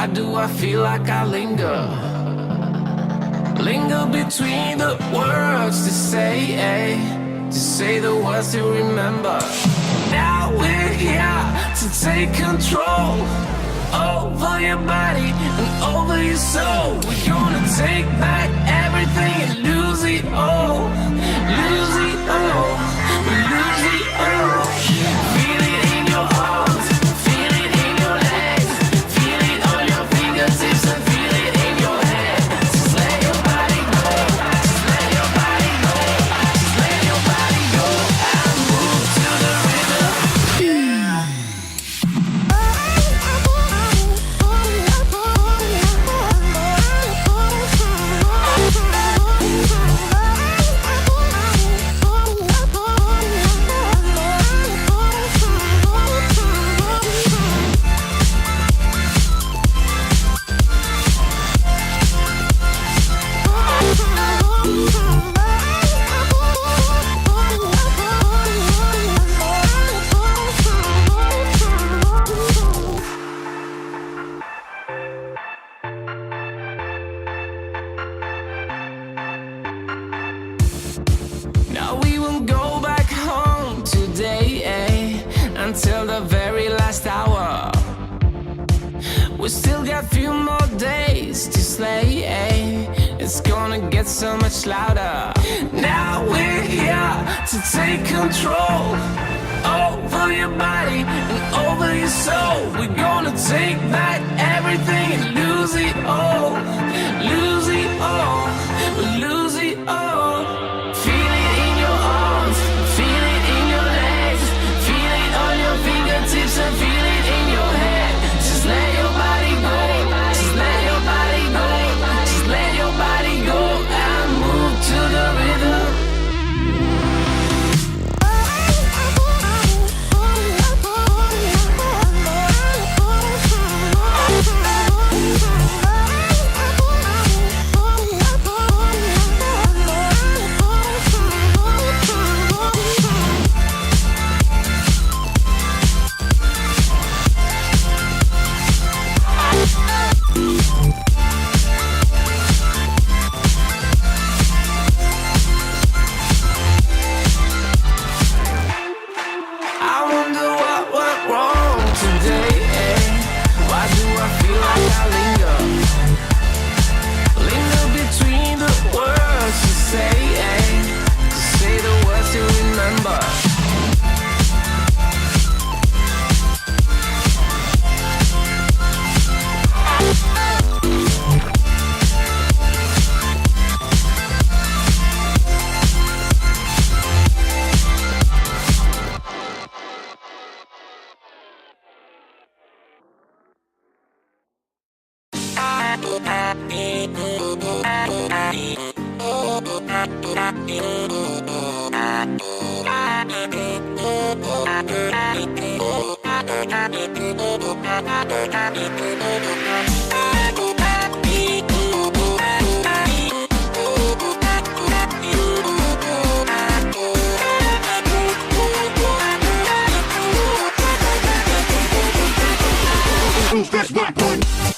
Why do I feel like I linger? Linger between the words to say the words to remember. Now we're here to take control over your body and over your soul. We're gonna take back everything and lose it all. Lose it all. Lose it all. Feel it in your arms, feel it in your legs, feel it on your fingertips and feel it in your head. Just let your body go, just let your body go, just let your body go and move to the rhythm. Now we won't go back home today, until the very last hour. We still got few more days to slay, it's gonna get so much louder. Now we're here to take control over your body and over your soul. We're gonna take back everything and lose it all. Lose it all, lose it all. Feel it in your arms, feel it in your legs, feel it on your fingertips and feel it in your head. Just let your body go, just let your body go, just let your body go and move to the rhythm. I wonder what went wrong today, Why do I feel like I linger? Linger between the words to say the words to remember. That's my point.